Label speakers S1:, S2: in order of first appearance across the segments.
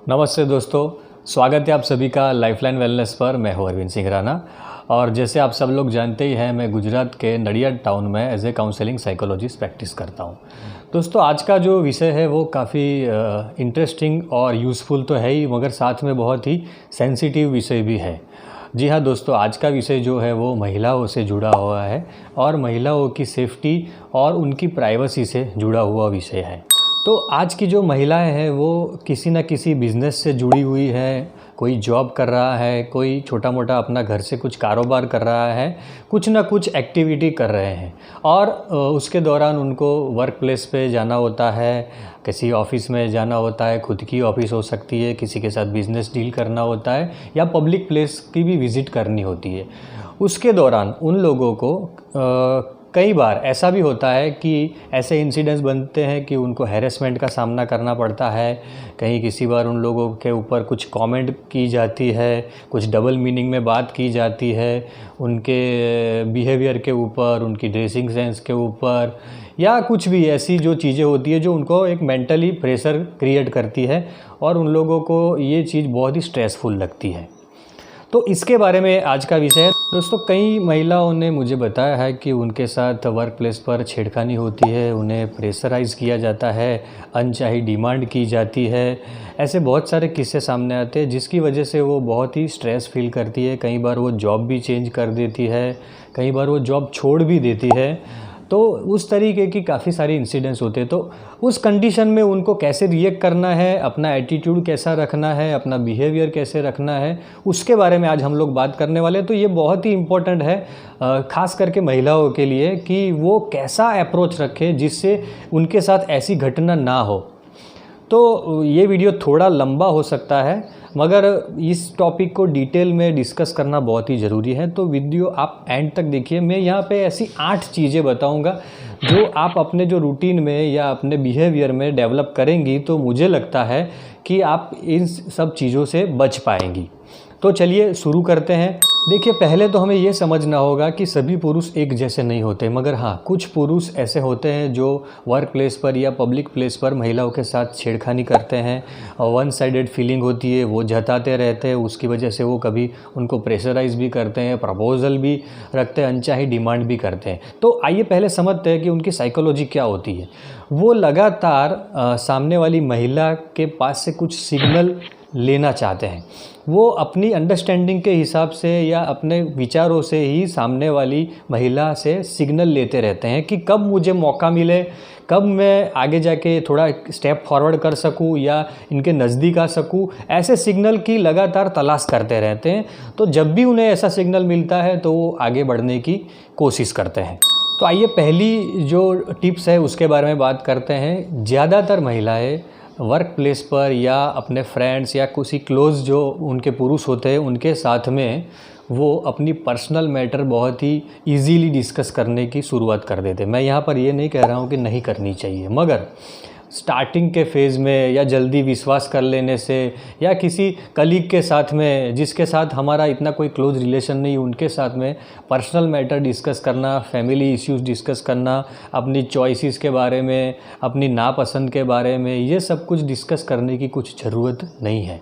S1: नमस्ते दोस्तों, स्वागत है आप सभी का लाइफलाइन वेलनेस पर। मैं हूं अरविंद सिंह राणा और जैसे आप सब लोग जानते ही हैं, मैं गुजरात के नडियाद टाउन में as a counselling psychologist practice करता हूं। दोस्तों, आज का जो विषय है वो काफ़ी इंटरेस्टिंग और यूज़फुल तो है ही, मगर साथ में बहुत ही सेंसिटिव विषय भी है। जी हाँ दोस्तों, आज का विषय जो है वो महिलाओं से जुड़ा हुआ है और महिलाओं की सेफ्टी और उनकी प्राइवेसी से जुड़ा हुआ विषय है। तो आज की जो महिलाएं हैं वो किसी न किसी बिज़नेस से जुड़ी हुई है, कोई जॉब कर रहा है, कोई छोटा मोटा अपना घर से कुछ कारोबार कर रहा है, कुछ ना कुछ एक्टिविटी कर रहे हैं और उसके दौरान उनको वर्क प्लेस पे जाना होता है, किसी ऑफिस में जाना होता है, खुद की ऑफिस हो सकती है, किसी के साथ बिज़नेस डील करना होता है या पब्लिक प्लेस की भी विज़िट करनी होती है। उसके दौरान उन लोगों को कई बार ऐसा भी होता है कि ऐसे इंसिडेंट्स बनते हैं कि उनको हैरेसमेंट का सामना करना पड़ता है। कहीं किसी बार उन लोगों के ऊपर कुछ कमेंट की जाती है, कुछ डबल मीनिंग में बात की जाती है, उनके बिहेवियर के ऊपर, उनकी ड्रेसिंग सेंस के ऊपर, या कुछ भी ऐसी जो चीज़ें होती है जो उनको एक मेंटली प्रेशर क्रिएट करती है और उन लोगों को ये चीज़ बहुत ही स्ट्रेसफुल लगती है। तो इसके बारे में आज का विषय है। दोस्तों, कई महिलाओं ने मुझे बताया है कि उनके साथ वर्क प्लेस पर छेड़खानी होती है, उन्हें प्रेशराइज़ किया जाता है, अनचाही डिमांड की जाती है। ऐसे बहुत सारे किस्से सामने आते हैं जिसकी वजह से वो बहुत ही स्ट्रेस फील करती है। कई बार वो जॉब भी चेंज कर देती है, कई बार वो जॉब छोड़ भी देती है। तो उस तरीके की काफ़ी सारी इंसिडेंट्स होते हैं। तो उस कंडीशन में उनको कैसे रिएक्ट करना है, अपना एटीट्यूड कैसा रखना है, अपना बिहेवियर कैसे रखना है, उसके बारे में आज हम लोग बात करने वाले हैं। तो ये बहुत ही इम्पोर्टेंट है ख़ास करके महिलाओं के लिए कि वो कैसा अप्रोच रखें जिससे उनके साथ ऐसी घटना ना हो। तो ये वीडियो थोड़ा लंबा हो सकता है, मगर इस टॉपिक को डिटेल में डिस्कस करना बहुत ही ज़रूरी है। तो वीडियो आप एंड तक देखिए। मैं यहाँ पे ऐसी 8 चीज़ें बताऊँगा जो आप अपने जो रूटीन में या अपने बिहेवियर में डेवलप करेंगी तो मुझे लगता है कि आप इन सब चीज़ों से बच पाएंगी। तो चलिए शुरू करते हैं। देखिए, पहले तो हमें ये समझना होगा कि सभी पुरुष एक जैसे नहीं होते, मगर हाँ, कुछ पुरुष ऐसे होते हैं जो वर्क प्लेस पर या पब्लिक प्लेस पर महिलाओं के साथ छेड़खानी करते हैं और वन साइडेड फीलिंग होती है, वो जताते रहते हैं। उसकी वजह से वो कभी उनको प्रेशराइज भी करते हैं, प्रपोजल भी रखते हैं, अनचाही डिमांड भी करते हैं। तो आइए पहले समझते हैं कि उनकी साइकोलॉजी क्या होती है। वो लगातार सामने वाली महिला के पास से कुछ सिग्नल लेना चाहते हैं। वो अपनी अंडरस्टैंडिंग के हिसाब से या अपने विचारों से ही सामने वाली महिला से सिग्नल लेते रहते हैं कि कब मुझे मौका मिले, कब मैं आगे जाके थोड़ा स्टेप फॉरवर्ड कर सकूं या इनके नज़दीक आ सकूं। ऐसे सिग्नल की लगातार तलाश करते रहते हैं। तो जब भी उन्हें ऐसा सिग्नल मिलता है तो वो आगे बढ़ने की कोशिश करते हैं। तो आइए पहली जो टिप्स है उसके बारे में बात करते हैं। ज़्यादातर महिलाएं वर्क प्लेस पर या अपने फ्रेंड्स या किसी क्लोज जो उनके पुरुष होते हैं उनके साथ में वो अपनी पर्सनल मैटर बहुत ही इजीली डिस्कस करने की शुरुआत कर देते हैं। मैं यहाँ पर ये नहीं कह रहा हूँ कि नहीं करनी चाहिए, मगर स्टार्टिंग के फेज़ में या जल्दी विश्वास कर लेने से या किसी कलीग के साथ में जिसके साथ हमारा इतना कोई क्लोज रिलेशन नहीं, उनके साथ में पर्सनल मैटर डिस्कस करना, फैमिली इश्यूज़ डिस्कस करना, अपनी चॉइसेस के बारे में, अपनी नापसंद के बारे में, ये सब कुछ डिस्कस करने की कुछ ज़रूरत नहीं है।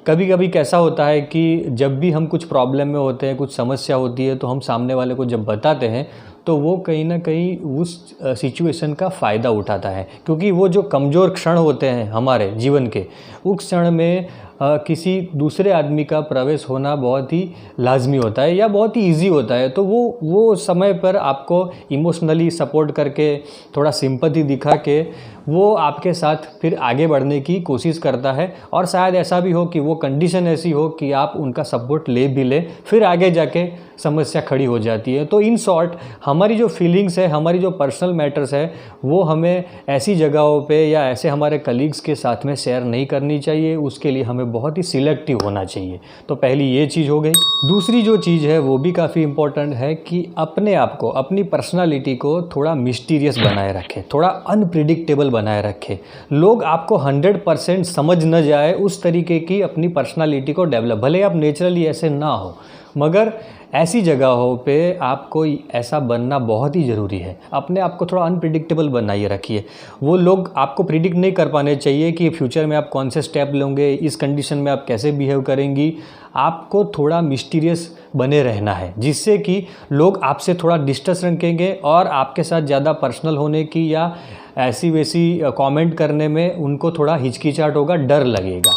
S1: कभी कभी कैसा होता है कि जब भी हम कुछ प्रॉब्लम में होते हैं, कुछ समस्या होती है, तो हम सामने वाले को जब बताते हैं तो वो कहीं ना कहीं उस सिचुएशन का फ़ायदा उठाता है, क्योंकि वो जो कमज़ोर क्षण होते हैं हमारे जीवन के, उस क्षण में किसी दूसरे आदमी का प्रवेश होना बहुत ही लाजमी होता है या बहुत ही इजी होता है। तो वो समय पर आपको इमोशनली सपोर्ट करके, थोड़ा सिंपैथी दिखा के वो आपके साथ फिर आगे बढ़ने की कोशिश करता है। और शायद ऐसा भी हो कि वो कंडीशन ऐसी हो कि आप उनका सपोर्ट ले भी ले, फिर आगे जाके समस्या खड़ी हो जाती है। तो इन शॉर्ट, हमारी जो फीलिंग्स है, हमारी जो पर्सनल मैटर्स है, वो हमें ऐसी जगहों पे या ऐसे हमारे कलीग्स के साथ में शेयर नहीं करनी चाहिए। उसके लिए हमें बहुत ही सिलेक्टिव होना चाहिए। तो पहली ये चीज़ हो गई। दूसरी जो चीज़ है वो भी काफ़ी इम्पोर्टेंट है कि अपने आप को, अपनी पर्सनालिटी को थोड़ा मिस्टीरियस बनाए रखें, थोड़ा अनप्रिडिक्टेबल बनाए रखें। लोग आपको 100% समझ न जाए उस तरीके की अपनी पर्सनालिटी को डेवलप, भले आप नेचुरली ऐसे ना हो, मगर ऐसी जगहों पे आपको ऐसा बनना बहुत ही ज़रूरी है। अपने आप को थोड़ा अनप्रिडिक्टेबल बनाइए रखिए। वो लोग आपको प्रिडिक्ट नहीं कर पाने चाहिए कि फ्यूचर में आप कौन से स्टेप लोगे, इस कंडीशन में आप कैसे बिहेव करेंगी। आपको थोड़ा मिस्टीरियस बने रहना है, जिससे कि लोग आपसे थोड़ा डिस्टेंस रखेंगे और आपके साथ ज़्यादा पर्सनल होने की या ऐसी वैसी कमेंट करने में उनको थोड़ा हिचकिचाहट होगा, डर लगेगा।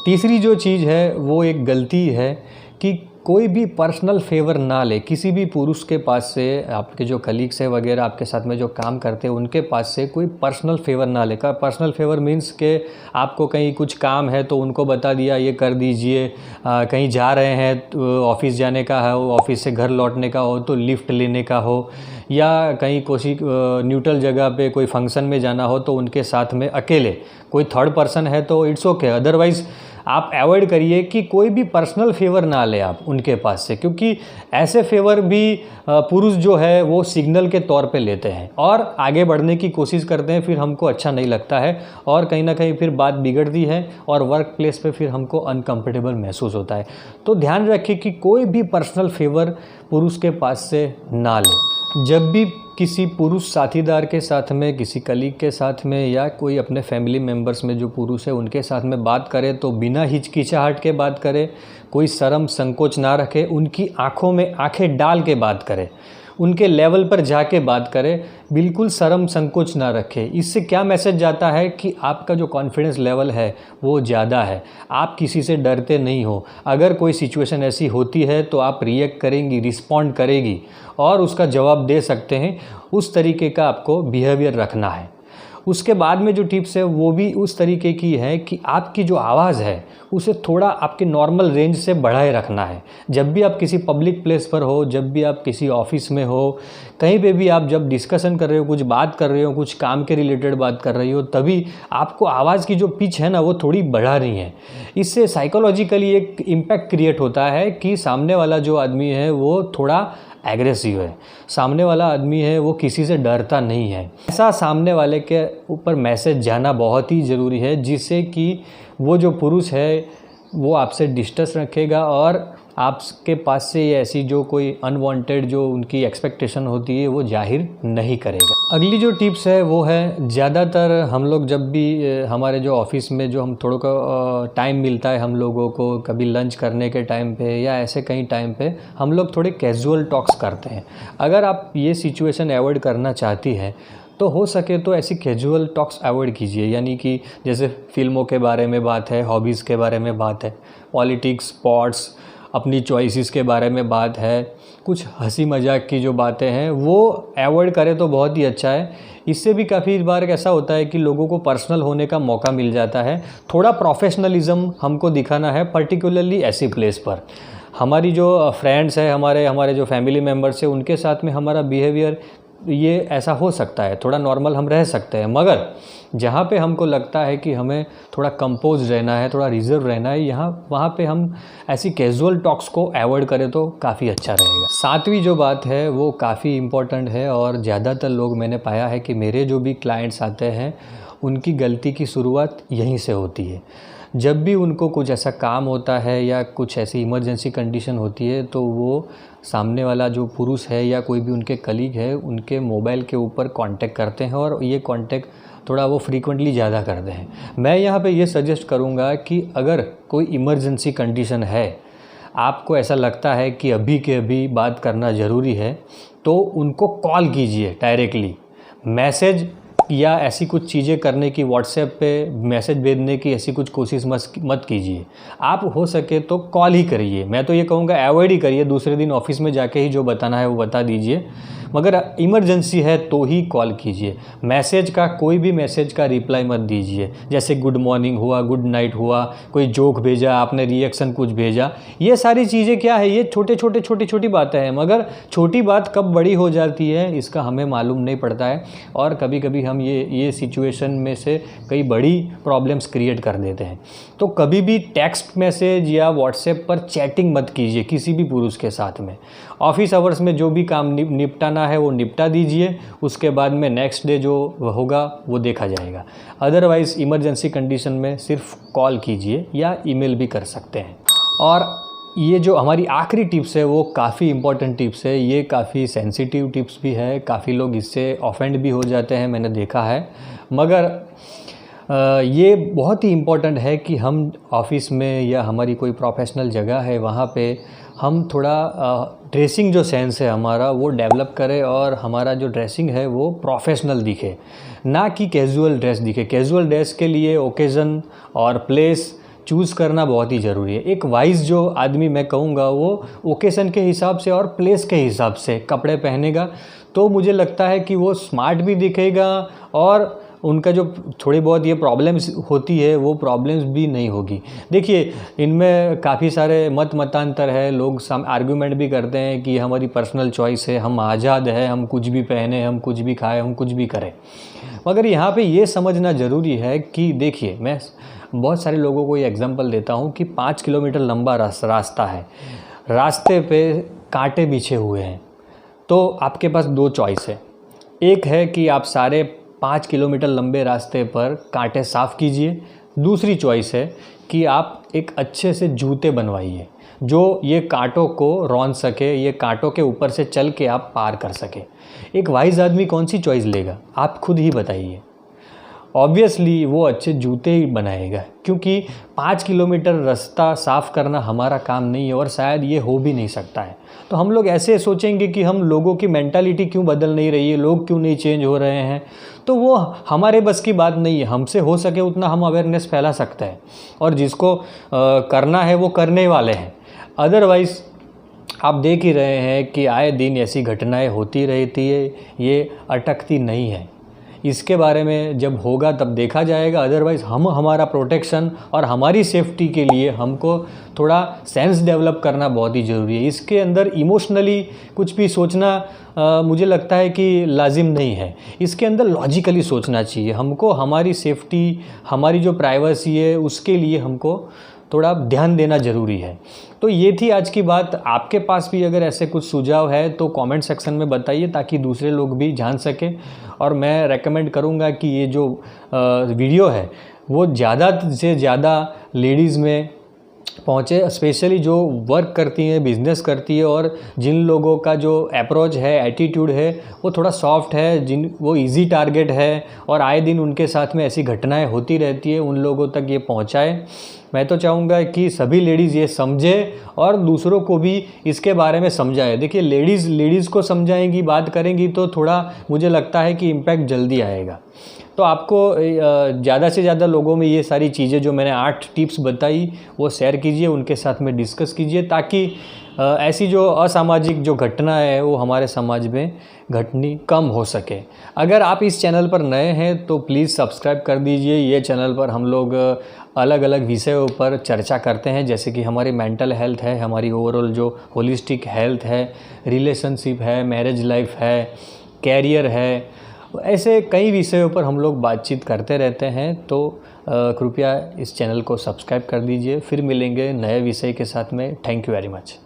S1: तीसरी जो चीज़ है वो एक गलती है कि कोई भी पर्सनल फेवर ना ले किसी भी पुरुष के पास से। आपके जो कलीग्स है वगैरह आपके साथ में जो काम करते हैं उनके पास से कोई पर्सनल फेवर ना ले। पर्सनल फेवर मीन्स के आपको कहीं कुछ काम है तो उनको बता दिया ये कर दीजिए, कहीं जा रहे हैं तो ऑफिस जाने का है, ऑफिस से घर लौटने का हो तो लिफ्ट लेने का हो, या कहीं कोई न्यूट्रल जगह पे कोई फंक्शन में जाना हो तो उनके साथ में अकेले। कोई थर्ड पर्सन है तो इट्स ओके, अदरवाइज़ आप अवॉइड करिए कि कोई भी पर्सनल फेवर ना ले आप उनके पास से, क्योंकि ऐसे फेवर भी पुरुष जो है वो सिग्नल के तौर पे लेते हैं और आगे बढ़ने की कोशिश करते हैं। फिर हमको अच्छा नहीं लगता है और कहीं ना कहीं फिर बात बिगड़ती है और वर्क प्लेस पे फिर हमको अनकंफर्टेबल महसूस होता है। तो ध्यान रखिए कि कोई भी पर्सनल फेवर पुरुष के पास से ना ले। जब भी किसी पुरुष साथीदार के साथ में, किसी कलीग के साथ में या कोई अपने फैमिली मेम्बर्स में जो पुरुष है उनके साथ में बात करे तो बिना हिचकिचाहट के बात करे, कोई शर्म संकोच ना रखे, उनकी आंखों में आंखें डाल के बात करे, उनके लेवल पर जाके बात करे, बिल्कुल शर्म संकोच ना रखे। इससे क्या मैसेज जाता है कि आपका जो कॉन्फिडेंस लेवल है वो ज़्यादा है, आप किसी से डरते नहीं हो। अगर कोई सिचुएशन ऐसी होती है तो आप रिएक्ट करेंगी, रिस्पॉन्ड करेगी और उसका जवाब दे सकते हैं। उस तरीके का आपको बिहेवियर रखना है। उसके बाद में जो टिप्स है वो भी उस तरीके की है कि आपकी जो आवाज़ है उसे थोड़ा आपके नॉर्मल रेंज से बढ़ाए रखना है। जब भी आप किसी पब्लिक प्लेस पर हो, जब भी आप किसी ऑफिस में हो, कहीं पे भी आप जब डिस्कशन कर रहे हो, कुछ बात कर रहे हो, कुछ काम के रिलेटेड बात कर रही हो, तभी आपको आवाज़ की जो पिच है ना वो थोड़ी बढ़ानी है। इससे साइकोलॉजिकली एक इम्पैक्ट क्रिएट होता है कि सामने वाला जो आदमी है वो थोड़ा एग्रेसिव है, सामने वाला आदमी है वो किसी से डरता नहीं है। ऐसा सामने वाले के ऊपर मैसेज जाना बहुत ही ज़रूरी है, जिससे कि वो जो पुरुष है वो आपसे डिस्टेंस रखेगा और आपके पास से ये ऐसी जो कोई अनवांटेड जो उनकी एक्सपेक्टेशन होती है वो जाहिर नहीं करेगा। अगली जो टिप्स है वो है, ज़्यादातर हम लोग जब भी हमारे जो ऑफिस में जो हम थोड़ा का टाइम मिलता है हम लोगों को, कभी लंच करने के टाइम पे या ऐसे कहीं टाइम पे हम लोग थोड़े कैजुअल टॉक्स करते हैं। अगर आप ये सिचुएशन अवॉइड करना चाहती हैं तो हो सके तो ऐसी कैजुअल टॉक्स अवॉइड कीजिए। यानी कि जैसे फिल्मों के बारे में बात है, हॉबीज़ के बारे में बात है, पॉलिटिक्स, स्पोर्ट्स, अपनी चॉइसेस के बारे में बात है, कुछ हंसी मजाक की जो बातें हैं वो अवॉइड करें तो बहुत ही अच्छा है। इससे भी काफ़ी बार ऐसा होता है कि लोगों को पर्सनल होने का मौका मिल जाता है। थोड़ा प्रोफेशनलिज्म हमको दिखाना है, पर्टिकुलरली ऐसी प्लेस पर। हमारी जो फ्रेंड्स है, हमारे जो फैमिली मेम्बर्स है, उनके साथ में हमारा बिहेवियर ये ऐसा हो सकता है, थोड़ा नॉर्मल हम रह सकते हैं, मगर जहाँ पे हमको लगता है कि हमें थोड़ा कंपोज रहना है, थोड़ा रिजर्व रहना है, वहाँ पे हम ऐसी कैजुअल टॉक्स को अवॉइड करें तो काफ़ी अच्छा रहेगा। सातवीं जो बात है वो काफ़ी इम्पोर्टेंट है और ज़्यादातर लोग मैंने पाया है कि मेरे जो भी क्लाइंट्स आते हैं उनकी गलती की शुरुआत यहीं से होती है। जब भी उनको कुछ ऐसा काम होता है या कुछ ऐसी इमरजेंसी कंडीशन होती है तो वो सामने वाला जो पुरुष है या कोई भी उनके कलीग है उनके मोबाइल के ऊपर कांटेक्ट करते हैं और ये कांटेक्ट थोड़ा वो फ्रीक्वेंटली ज़्यादा करते हैं। मैं यहाँ पे ये सजेस्ट करूँगा कि अगर कोई इमरजेंसी कंडीशन है, आपको ऐसा लगता है कि अभी के अभी बात करना ज़रूरी है, तो उनको कॉल कीजिए डायरेक्टली। मैसेज या ऐसी कुछ चीज़ें करने की, व्हाट्सएप पे मैसेज भेजने की ऐसी कुछ कोशिश मत कीजिए। आप हो सके तो कॉल ही करिए। मैं तो ये कहूँगा अवॉइड ही करिए, दूसरे दिन ऑफिस में जाके ही जो बताना है वो बता दीजिए, मगर इमरजेंसी है तो ही कॉल कीजिए। मैसेज का, कोई भी मैसेज का रिप्लाई मत दीजिए। जैसे गुड मॉर्निंग हुआ, गुड नाइट हुआ, कोई जोक भेजा, आपने रिएक्शन कुछ भेजा, ये सारी चीज़ें क्या है, ये छोटी बातें हैं, मगर छोटी बात कब बड़ी हो जाती है इसका हमें मालूम नहीं पड़ता है और कभी कभी हम ये सिचुएशन में से कई बड़ी प्रॉब्लम्स क्रिएट कर देते हैं। तो कभी भी टेक्स्ट मैसेज या व्हाट्सएप पर चैटिंग मत कीजिए किसी भी पुरुष के साथ में। ऑफिस आवर्स में जो भी काम निपटाना है वो निपटा दीजिए, उसके बाद में नेक्स्ट डे जो होगा वो देखा जाएगा। अदरवाइज़ इमरजेंसी कंडीशन में सिर्फ कॉल कीजिए या ईमेल भी कर सकते हैं। और ये जो हमारी आखिरी टिप्स है वो काफ़ी इम्पोर्टेंट टिप्स है, ये काफ़ी सेंसिटिव टिप्स भी है, काफ़ी लोग इससे ऑफेंड भी हो जाते हैं, मैंने देखा है। मगर ये बहुत ही इम्पोर्टेंट है कि हम ऑफिस में या हमारी कोई प्रोफेशनल जगह है वहाँ पे हम थोड़ा ड्रेसिंग जो सेंस है हमारा वो डेवलप करें और हमारा जो ड्रेसिंग है वो प्रोफेशनल दिखे, ना कि कैजुअल ड्रेस दिखे। कैजुअल ड्रेस के लिए ओकेज़न और प्लेस चूज़ करना बहुत ही ज़रूरी है। एक वाइज़ जो आदमी मैं कहूँगा वो ओकेज़न के हिसाब से और प्लेस के हिसाब से कपड़े पहनेगा तो मुझे लगता है कि वो स्मार्ट भी दिखेगा और उनका जो थोड़ी बहुत ये प्रॉब्लम्स होती है वो प्रॉब्लम्स भी नहीं होगी। देखिए, इनमें काफ़ी सारे मतांतर है, लोग आर्गूमेंट भी करते हैं कि हमारी पर्सनल चॉइस है, हम आज़ाद है, हम कुछ भी पहने, हम कुछ भी खाएं, हम कुछ भी करें। मगर यहाँ पे ये समझना ज़रूरी है कि देखिए, मैं बहुत सारे लोगों को ये एग्जांपल देता हूँ कि 5 किलोमीटर लंबा रास्ता है, रास्ते पे कांटे बिछे हुए हैं, तो आपके पास 2 चॉइस है। एक है कि आप सारे 5 किलोमीटर लंबे रास्ते पर कांटे साफ़ कीजिए। दूसरी चॉइस है कि आप एक अच्छे से जूते बनवाइए जो ये कांटों को रौंद सके, ये कांटों के ऊपर से चल के आप पार कर सके। एक वाइज आदमी कौन सी चॉइस लेगा, आप खुद ही बताइए। ऑब्वियसली वो अच्छे जूते ही बनाएगा, क्योंकि 5 किलोमीटर रास्ता साफ़ करना हमारा काम नहीं है और शायद ये हो भी नहीं सकता है। तो हम लोग ऐसे सोचेंगे कि हम लोगों की मेंटालिटी क्यों बदल नहीं रही है, लोग क्यों नहीं चेंज हो रहे हैं, तो वो हमारे बस की बात नहीं है। हमसे हो सके उतना हम अवेयरनेस फैला सकते हैं और जिसको करना है वो करने वाले हैं। अदरवाइज़ आप देख ही रहे हैं कि आए दिन ऐसी घटनाएं होती रहती है, ये अटकती नहीं है। इसके बारे में जब होगा तब देखा जाएगा। अदरवाइज़ हम हमारा प्रोटेक्शन और हमारी सेफ्टी के लिए हमको थोड़ा सेंस डेवलप करना बहुत ही ज़रूरी है। इसके अंदर इमोशनली कुछ भी सोचना मुझे लगता है कि लाजिम नहीं है। इसके अंदर लॉजिकली सोचना चाहिए। हमको हमारी सेफ्टी, हमारी जो प्राइवेसी है उसके लिए हमको थोड़ा ध्यान देना ज़रूरी है। तो ये थी आज की बात। आपके पास भी अगर ऐसे कुछ सुझाव है तो कमेंट सेक्शन में बताइए ताकि दूसरे लोग भी जान सकें। और मैं रेकमेंड करूँगा कि ये जो वीडियो है वो ज़्यादा से ज़्यादा लेडीज़ में पहुँचे, स्पेशली जो वर्क करती हैं, बिज़नेस करती है और जिन लोगों का जो अप्रोच है, एटीट्यूड है वो थोड़ा सॉफ्ट है, वो इजी टारगेट है और आए दिन उनके साथ में ऐसी घटनाएं होती रहती है, उन लोगों तक ये पहुँचाए। मैं तो चाहूँगा कि सभी लेडीज़ ये समझे और दूसरों को भी इसके बारे में समझाए। देखिए, लेडीज़ को समझाएंगी, बात करेंगी तो थोड़ा मुझे लगता है कि इम्पैक्ट जल्दी आएगा। तो आपको ज़्यादा से ज़्यादा लोगों में ये सारी चीज़ें जो मैंने 8 टिप्स बताई वो शेयर कीजिए, उनके साथ में डिस्कस कीजिए ताकि ऐसी जो असामाजिक जो घटना है वो हमारे समाज में घटनी कम हो सके। अगर आप इस चैनल पर नए हैं तो प्लीज़ सब्सक्राइब कर दीजिए। ये चैनल पर हम लोग अलग अलग विषयों पर चर्चा करते हैं, जैसे कि हमारी मेंटल हेल्थ है, हमारी ओवरऑल जो होलिस्टिक हेल्थ है, रिलेशनशिप है, मैरिज लाइफ है, कैरियर है, ऐसे कई विषयों पर हम लोग बातचीत करते रहते हैं। तो कृपया इस चैनल को सब्सक्राइब कर दीजिए। फिर मिलेंगे नए विषय के साथ में। Thank you very much.